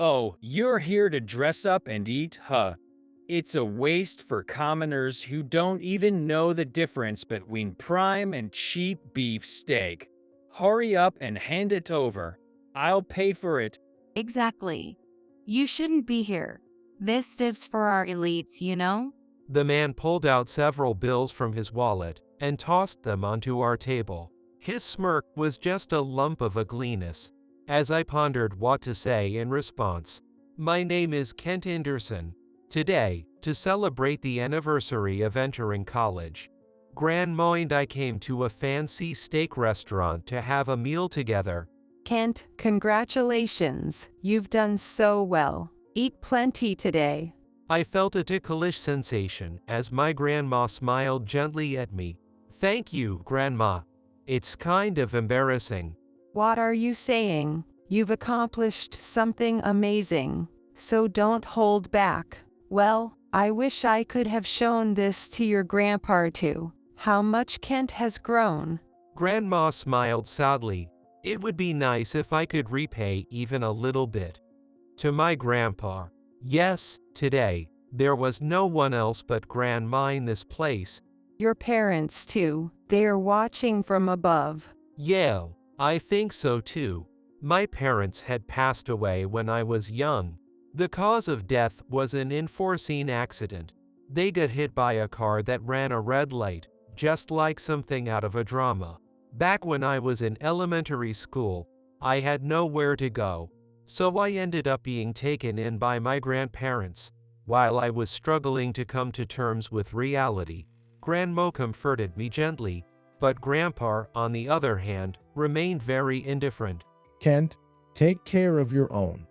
Oh, you're here to dress up and eat, huh? It's a waste for commoners who don't even know the difference between prime and cheap beef steak. Hurry up and hand it over. I'll pay for it. Exactly. You shouldn't be here. This stiff's for our elites, you know? The man pulled out several bills from his wallet and tossed them onto our table. His smirk was just a lump of ugliness. As I pondered what to say in response, my name is Kent Anderson. Today, to celebrate the anniversary of entering college, Grandma and I came to a fancy steak restaurant to have a meal together. Kent, congratulations. You've done so well. Eat plenty today. I felt a ticklish sensation as my grandma smiled gently at me. Thank you, Grandma. It's kind of embarrassing. What are you saying? You've accomplished something amazing, so don't hold back. Well, I wish I could have shown this to your grandpa too. How much Kent has grown. Grandma smiled sadly. It would be nice if I could repay even a little bit. To my grandpa, yes, today, there was no one else but Grandma in this place. Your parents too. They're watching from above. Yeah, I think so too. My parents had passed away when I was young. The cause of death was an unforeseen accident. They got hit by a car that ran a red light, just like something out of a drama. Back when I was in elementary school, I had nowhere to go, so I ended up being taken in by my grandparents. While I was struggling to come to terms with reality, Grandma comforted me gently, but Grandpa, on the other hand, remained very indifferent. Kent, take care of your own.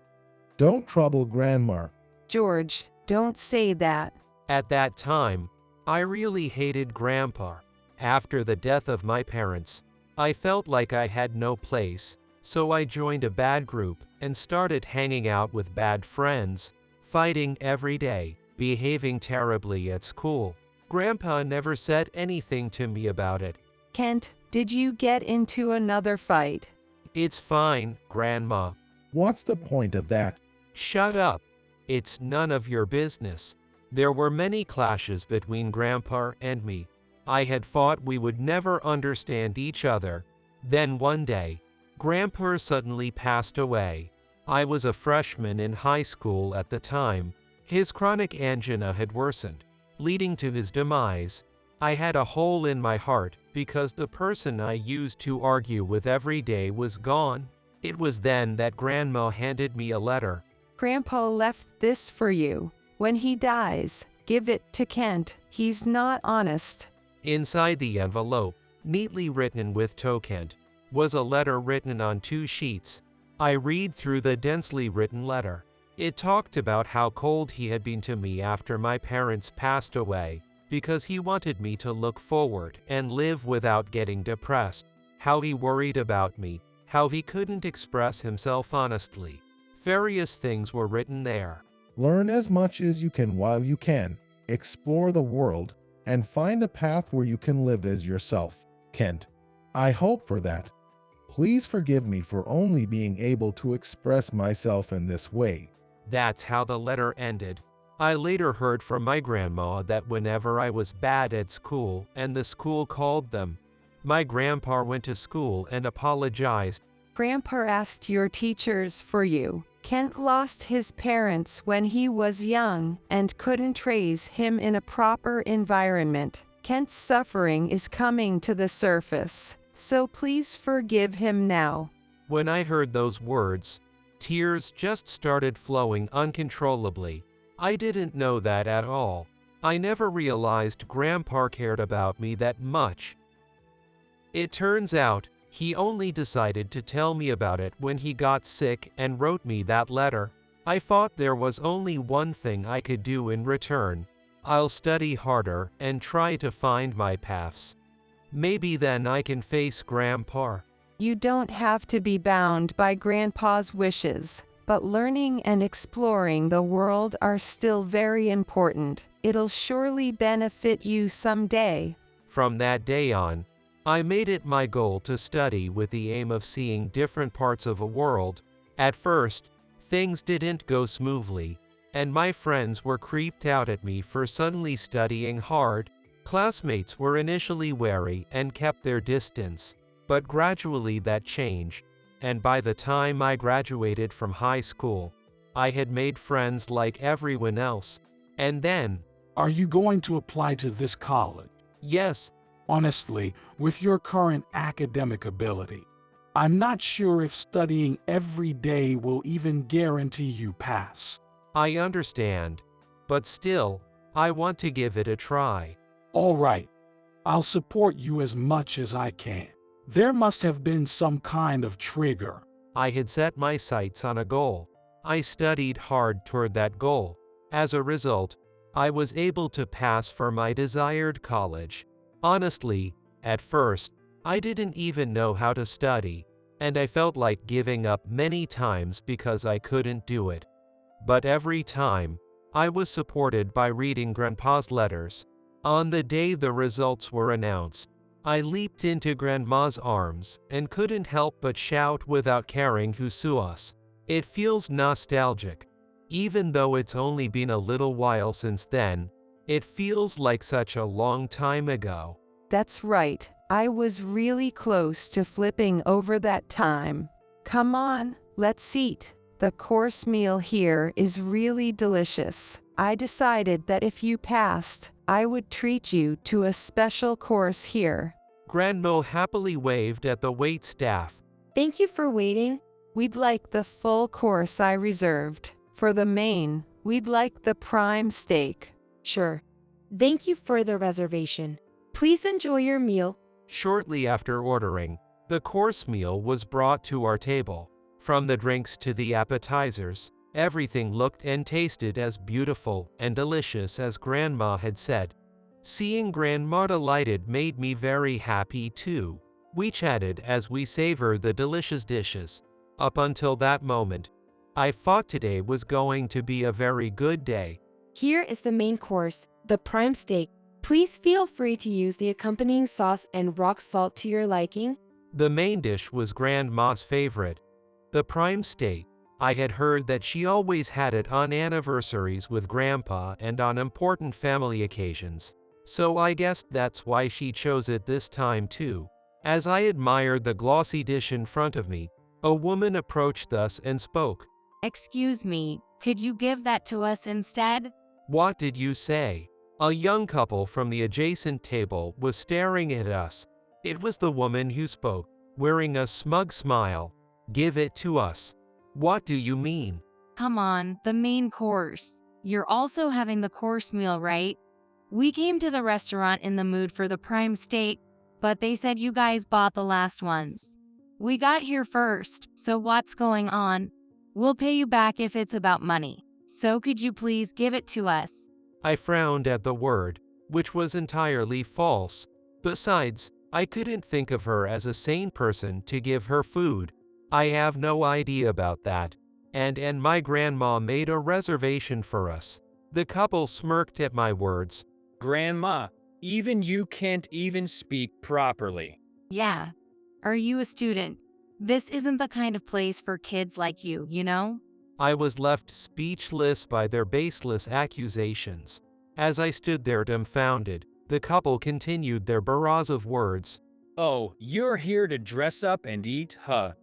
Don't trouble Grandma. George, don't say that. At that time, I really hated Grandpa. After the death of my parents, I felt like I had no place, so I joined a bad group and started hanging out with bad friends, fighting every day, behaving terribly at school. Grandpa never said anything to me about it. Kent, did you get into another fight? It's fine, Grandma. What's the point of that? Shut up. It's none of your business. There were many clashes between Grandpa and me. I had thought we would never understand each other. Then one day, Grandpa suddenly passed away. I was a freshman in high school at the time. His chronic angina had worsened, leading to his demise. I had a hole in my heart because the person I used to argue with every day was gone. It was then that Grandma handed me a letter. Grandpa left this for you. When he dies, give it to Kent. He's not honest. Inside the envelope, neatly written with Kent, was a letter written on 2 sheets. I read through the densely written letter. It talked about how cold he had been to me after my parents passed away, because he wanted me to look forward and live without getting depressed, how he worried about me, how he couldn't express himself honestly. Various things were written there. Learn as much as you can while you can. Explore the world and find a path where you can live as yourself. Kent, I hope for that. Please forgive me for only being able to express myself in this way. That's how the letter ended. I later heard from my grandma that whenever I was bad at school and the school called them, my grandpa went to school and apologized. Grandpa asked your teachers for you. Kent lost his parents when he was young and couldn't raise him in a proper environment. Kent's suffering is coming to the surface, so please forgive him now. When I heard those words, tears just started flowing uncontrollably. I didn't know that at all. I never realized Grandpa cared about me that much. It turns out, he only decided to tell me about it when he got sick and wrote me that letter. I thought there was only one thing I could do in return. I'll study harder and try to find my paths. Maybe then I can face Grandpa. You don't have to be bound by Grandpa's wishes, but learning and exploring the world are still very important. It'll surely benefit you someday. From that day on, I made it my goal to study with the aim of seeing different parts of a world. At first, Things didn't go smoothly, and my friends were creeped out at me for suddenly studying hard. Classmates were initially wary and kept their distance, but gradually that changed, and by the time I graduated from high school, I had made friends like everyone else. And then, Are you going to apply to this college? yes, Honestly, with your current academic ability, I'm not sure if studying every day will even guarantee you pass. I understand, but still, I want to give it a try. All right, I'll support you as much as I can. There must have been some kind of trigger. I had set my sights on a goal. I studied hard toward that goal. As a result, I was able to pass for my desired college. Honestly, at first, I didn't even know how to study, and I felt like giving up many times because I couldn't do it. But every time, I was supported by reading Grandpa's letters. On the day the results were announced, I leaped into Grandma's arms and couldn't help but shout without caring who saw us. It feels nostalgic. Even though it's only been a little while since then, it feels like such a long time ago. That's right. I was really close to flipping over that time. Come on, let's eat. The course meal here is really delicious. I decided that if you passed, I would treat you to a special course here. Grandma happily waved at the wait staff. Thank you for waiting. We'd like the full course I reserved. For the main, we'd like the prime steak. Sure. Thank you for the reservation. Please enjoy your meal. Shortly after ordering, the course meal was brought to our table. From the drinks to the appetizers, everything looked and tasted as beautiful and delicious as Grandma had said. Seeing Grandma delighted made me very happy too. We chatted as we savored the delicious dishes. Up until that moment, I thought today was going to be a very good day. Here is the main course, the prime steak. Please feel free to use the accompanying sauce and rock salt to your liking. The main dish was Grandma's favorite, the prime steak. I had heard that she always had it on anniversaries with Grandpa and on important family occasions, so I guessed that's why she chose it this time too. As I admired the glossy dish in front of me, a woman approached us and spoke. Excuse me, could you give that to us instead? What did you say? A young couple from the adjacent table was staring at us. It was the woman who spoke, wearing a smug smile. Give it to us. What do you mean? Come on, the main course. You're also having the course meal, right? We came to the restaurant in the mood for the prime steak, but they said you guys bought the last ones. We got here first, so what's going on? We'll pay you back if it's about money. So could you please give it to us? I frowned at the word, which was entirely false. Besides, I couldn't think of her as a sane person to give her food. I have no idea about that. And my grandma made a reservation for us. The couple smirked at my words. Grandma, even you can't even speak properly. Yeah. Are you a student? This isn't the kind of place for kids like you know? I was left speechless by their baseless accusations. As I stood there dumbfounded, the couple continued their barrage of words. Oh, you're here to dress up and eat, huh?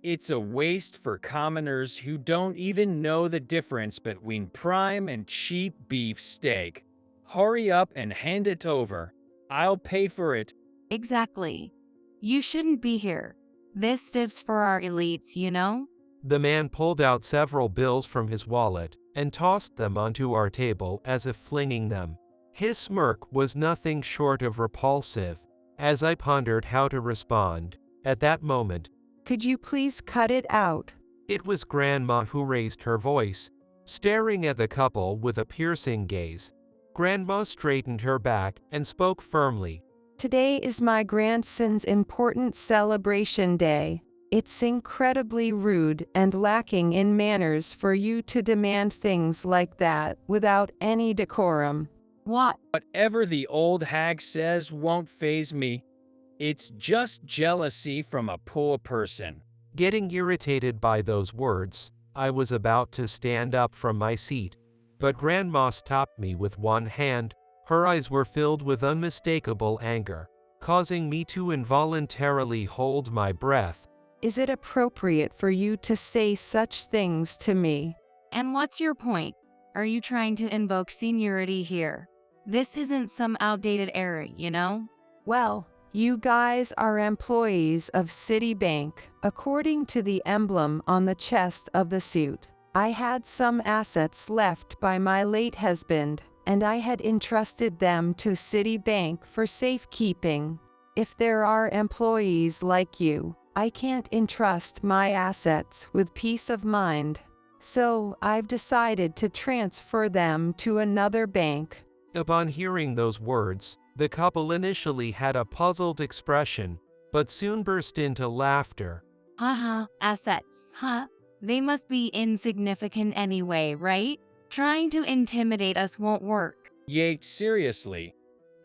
It's a waste for commoners who don't even know the difference between prime and cheap beef steak. Hurry up and hand it over. I'll pay for it. Exactly. You shouldn't be here. This stuff's for our elites, you know? The man pulled out several bills from his wallet and tossed them onto our table as if flinging them. His smirk was nothing short of repulsive. As I pondered how to respond, at that moment, Could you please cut it out? it was Grandma who raised her voice, staring at the couple with a piercing gaze. Grandma straightened her back and spoke firmly. Today is my grandson's important celebration day. It's incredibly rude and lacking in manners for you to demand things like that without any decorum. What? Whatever the old hag says won't faze me. It's just jealousy from a poor person. Getting irritated by those words, I was about to stand up from my seat, but Grandma stopped me with one hand. Her eyes were filled with unmistakable anger, causing me to involuntarily hold my breath. Is it appropriate for you to say such things to me? And what's your point? Are you trying to invoke seniority here? This isn't some outdated era, you know? Well, you guys are employees of Citibank, according to the emblem on the chest of the suit. I had some assets left by my late husband, and I had entrusted them to Citibank for safekeeping. If there are employees like you, I can't entrust my assets with peace of mind. So I've decided to transfer them to another bank. Upon hearing those words, the couple initially had a puzzled expression, but soon burst into laughter. Haha, assets, huh? They must be insignificant anyway, right? Trying to intimidate us won't work. Yate, seriously.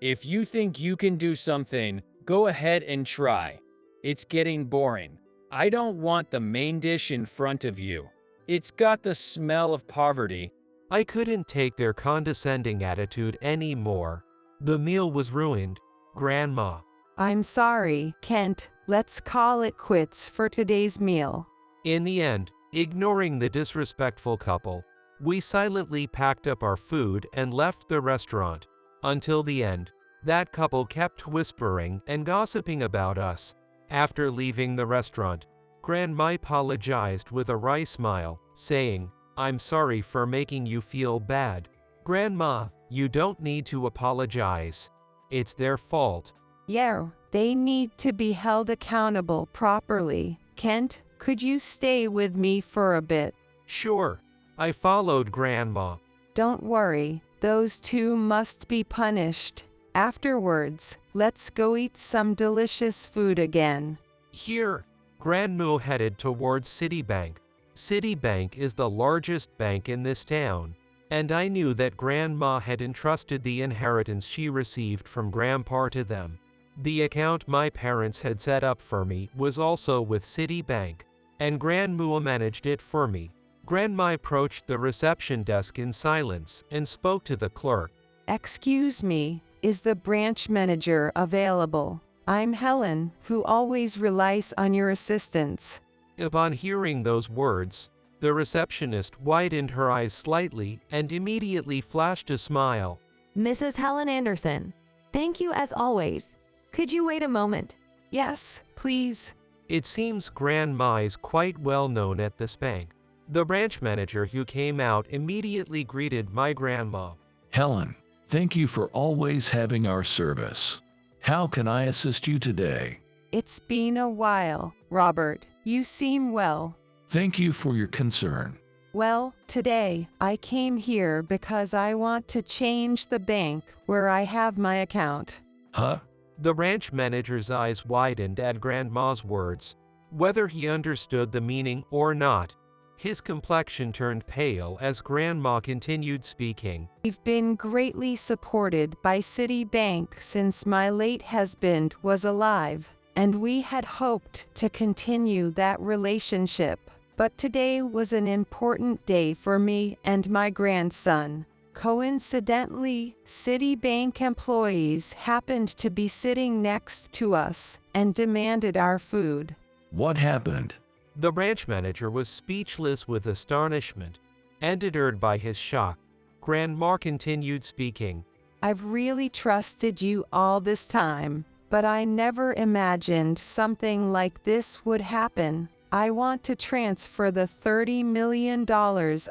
If you think you can do something, go ahead and try. It's getting boring. I don't want the main dish in front of you. It's got the smell of poverty. I couldn't take their condescending attitude anymore. The meal was ruined. Grandma. I'm sorry, Kent. Let's call it quits for today's meal. In the end, ignoring the disrespectful couple, we silently packed up our food and left the restaurant. Until the end, that couple kept whispering and gossiping about us. After leaving the restaurant, Grandma apologized with a wry smile, saying, "I'm sorry for making you feel bad. Grandma, you don't need to apologize. It's their fault." Yeah, they need to be held accountable properly. Kent, could you stay with me for a bit? Sure. I followed Grandma. Don't worry, those two must be punished. Afterwards, let's go eat some delicious food again. Here, Grandma headed towards Citibank. Citibank is the largest bank in this town, and I knew that Grandma had entrusted the inheritance she received from Grandpa to them. The account my parents had set up for me was also with Citibank, and Grandma managed it for me. Grandma approached the reception desk in silence and spoke to the clerk. Excuse me, is the branch manager available? I'm Helen, who always relies on your assistance. Upon hearing those words, the receptionist widened her eyes slightly and immediately flashed a smile. Mrs. Helen Anderson, thank you as always. Could you wait a moment? Yes, please. It seems Grandma is quite well known at this bank. The branch manager who came out immediately greeted my grandma. Helen, thank you for always having our service. How can I assist you today? It's been a while, Robert. You seem well. Thank you for your concern. Well, today, I came here because I want to change the bank where I have my account. Huh? The branch manager's eyes widened at Grandma's words. Whether he understood the meaning or not, his complexion turned pale as Grandma continued speaking. We've been greatly supported by Citibank since my late husband was alive, and we had hoped to continue that relationship. But today was an important day for me and my grandson. Coincidentally, Citibank employees happened to be sitting next to us and demanded our food. What happened? The branch manager was speechless with astonishment, and deterred by his shock. Grandma continued speaking. I've really trusted you all this time, but I never imagined something like this would happen. I want to transfer the $30 million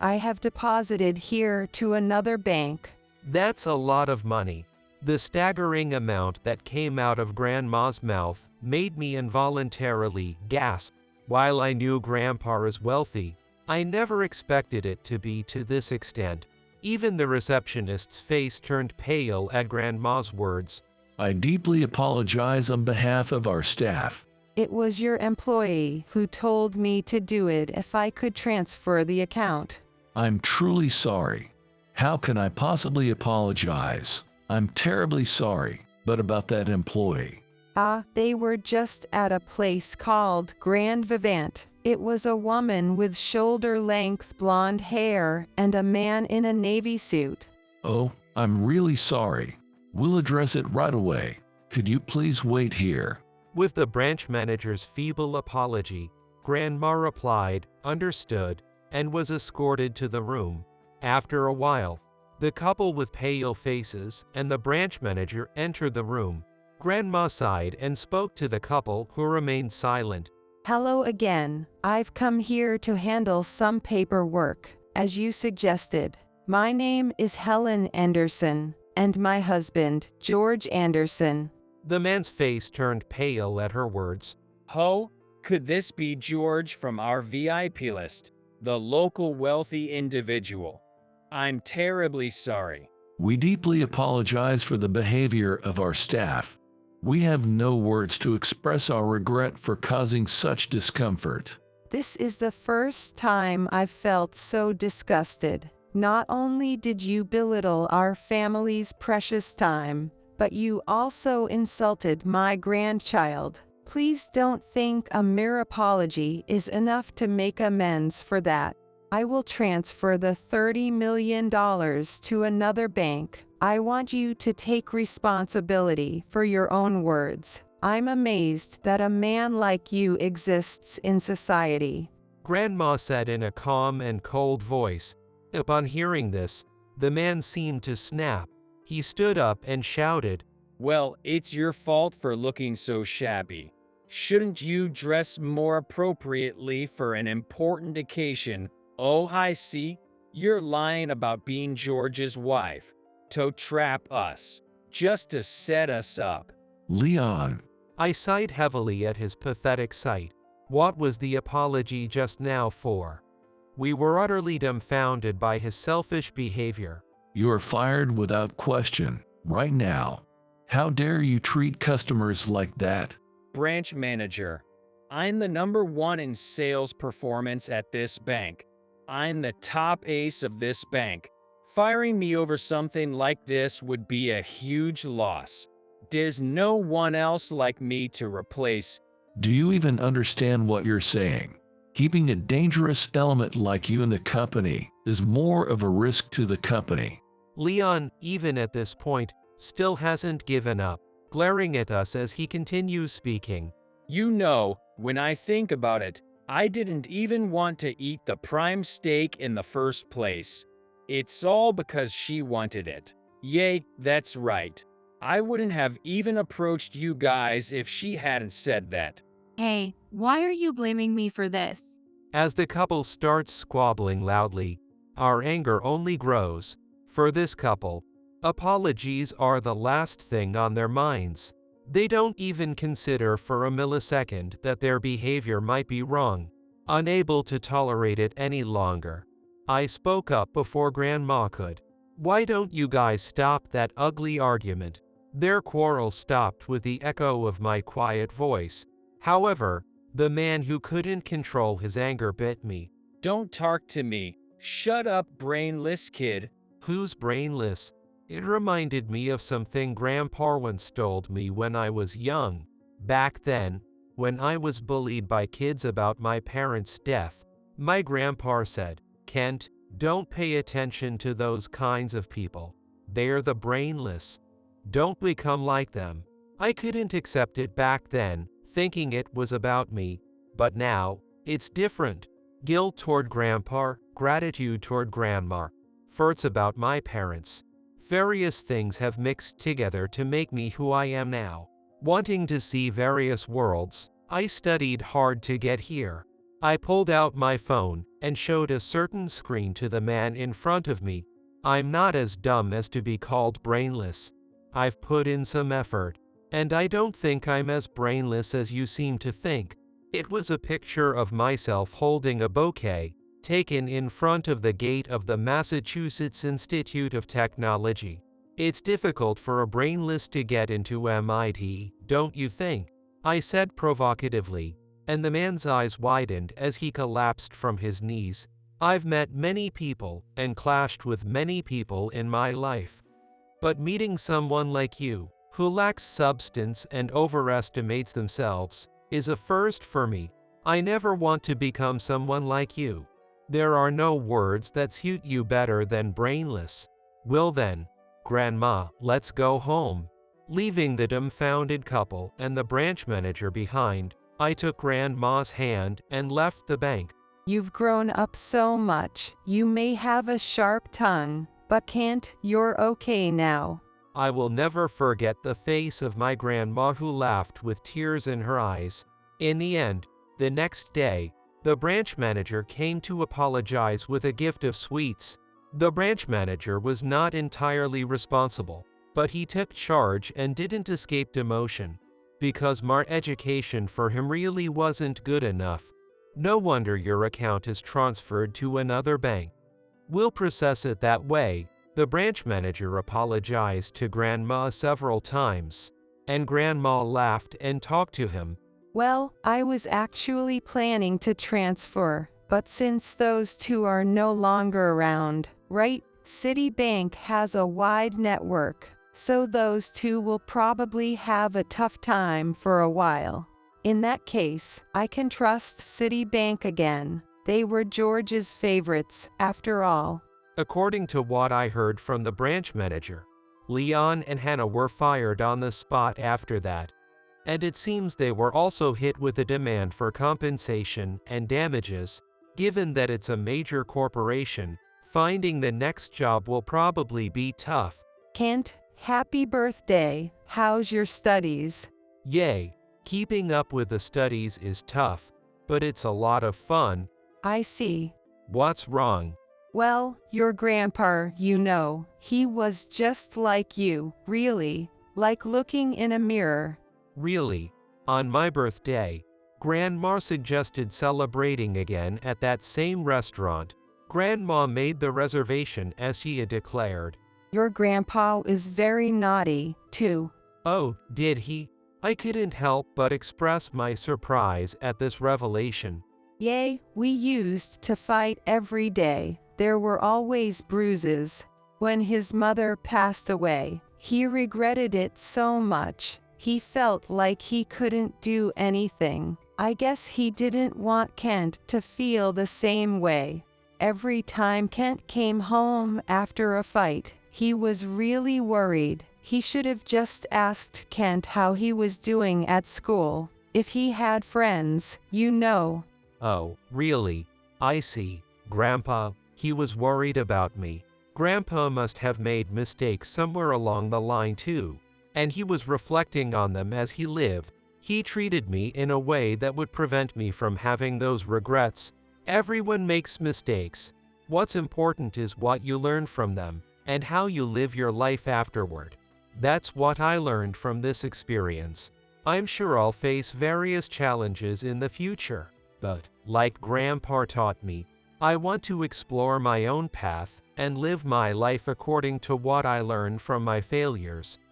I have deposited here to another bank. That's a lot of money. The staggering amount that came out of Grandma's mouth made me involuntarily gasp. While I knew Grandpa is wealthy, I never expected it to be to this extent. Even the receptionist's face turned pale at Grandma's words. I deeply apologize on behalf of our staff. It was your employee who told me to do it if I could transfer the account. I'm truly sorry. How can I possibly apologize? I'm terribly sorry, but about that employee. They were just at a place called Grand Vivant. It was a woman with shoulder-length blonde hair and a man in a navy suit. Oh, I'm really sorry. We'll address it right away. Could you please wait here? With the branch manager's feeble apology, Grandma replied, understood, and was escorted to the room. After a while, the couple with pale faces and the branch manager entered the room. Grandma sighed and spoke to the couple, who remained silent. Hello again. I've come here to handle some paperwork, as you suggested. My name is Helen Anderson, and my husband, George Anderson. The man's face turned pale at her words. Ho, could this be George from our VIP list, the local wealthy individual? I'm terribly sorry. We deeply apologize for the behavior of our staff. We have no words to express our regret for causing such discomfort. This is the first time I've felt so disgusted. Not only did you belittle our family's precious time, but you also insulted my grandchild. Please don't think a mere apology is enough to make amends for that. I will transfer the $30 million to another bank. I want you to take responsibility for your own words. I'm amazed that a man like you exists in society. Grandma said in a calm and cold voice. Upon hearing this, the man seemed to snap. He stood up and shouted, Well, it's your fault for looking so shabby. Shouldn't you dress more appropriately for an important occasion? Oh, I see. You're lying about being George's wife. To trap us. Just to set us up. Leon. I sighed heavily at his pathetic sight. What was the apology just now for? We were utterly dumbfounded by his selfish behavior. You're fired without question, right now. How dare you treat customers like that? Branch manager. I'm the #1 in sales performance at this bank. I'm the top ace of this bank. Firing me over something like this would be a huge loss. There's no one else like me to replace. Do you even understand what you're saying? Keeping a dangerous element like you in the company is more of a risk to the company. Leon, even at this point, still hasn't given up, glaring at us as he continues speaking. You know, when I think about it, I didn't even want to eat the prime steak in the first place. It's all because she wanted it. Yay, that's right. I wouldn't have even approached you guys if she hadn't said that. Hey, why are you blaming me for this? As the couple starts squabbling loudly, our anger only grows. For this couple, apologies are the last thing on their minds. They don't even consider for a millisecond that their behavior might be wrong. Unable to tolerate it any longer, I spoke up before Grandma could. Why don't you guys stop that ugly argument? Their quarrel stopped with the echo of my quiet voice. However, the man who couldn't control his anger bit me. Don't talk to me. Shut up, brainless kid. Who's brainless? It reminded me of something Grandpa once told me when I was young. Back then, when I was bullied by kids about my parents' death, my grandpa said, Kent, don't pay attention to those kinds of people. They're the brainless. Don't become like them. I couldn't accept it back then, thinking it was about me, but now, it's different. Guilt toward Grandpa, gratitude toward Grandma. It's about my parents. Various things have mixed together to make me who I am now. Wanting to see various worlds, I studied hard to get here. I pulled out my phone and showed a certain screen to the man in front of me. I'm not as dumb as to be called brainless. I've put in some effort, and I don't think I'm as brainless as you seem to think. It was a picture of myself holding a bouquet, taken in front of the gate of the Massachusetts Institute of Technology. It's difficult for a brainless to get into MIT, don't you think? I said provocatively, and the man's eyes widened as he collapsed from his knees. I've met many people and clashed with many people in my life. But meeting someone like you, who lacks substance and overestimates themselves, is a first for me. I never want to become someone like you. There are no words that suit you better than brainless. Well then, Grandma, let's go home. Leaving the dumbfounded couple and the branch manager behind, I took Grandma's hand and left the bank. You've grown up so much. You may have a sharp tongue, but Kent, you're okay now. I will never forget the face of my grandma who laughed with tears in her eyes. In the end, the next day, the branch manager came to apologize with a gift of sweets. The branch manager was not entirely responsible, but he took charge and didn't escape demotion. Because my education for him really wasn't good enough. No wonder your account is transferred to another bank. We'll process it that way. The branch manager apologized to Grandma several times, and Grandma laughed and talked to him. Well, I was actually planning to transfer, but since those two are no longer around, right? Citibank has a wide network, so those two will probably have a tough time for a while. In that case, I can trust Citibank again. They were George's favorites, after all. According to what I heard from the branch manager, Leon and Hannah were fired on the spot after that. And it seems they were also hit with a demand for compensation and damages. Given that it's a major corporation, finding the next job will probably be tough. Kent, happy birthday. How's your studies? Yay, keeping up with the studies is tough, but it's a lot of fun. I see. What's wrong? Well, your grandpa, you know, he was just like you, really, like looking in a mirror. Really? On my birthday, Grandma suggested celebrating again at that same restaurant. Grandma made the reservation as she had declared. Your grandpa is very naughty, too. Oh, did he? I couldn't help but express my surprise at this revelation. Yay, we used to fight every day. There were always bruises. When his mother passed away, he regretted it so much. He felt like he couldn't do anything. I guess he didn't want Kent to feel the same way. Every time Kent came home after a fight, he was really worried. He should have just asked Kent how he was doing at school. If he had friends, you know. Oh, really? I see. Grandpa, he was worried about me. Grandpa must have made mistakes somewhere along the line too, and he was reflecting on them as he lived. He treated me in a way that would prevent me from having those regrets. Everyone makes mistakes. What's important is what you learn from them, and how you live your life afterward. That's what I learned from this experience. I'm sure I'll face various challenges in the future, but, like Grandpa taught me, I want to explore my own path and live my life according to what I learned from my failures.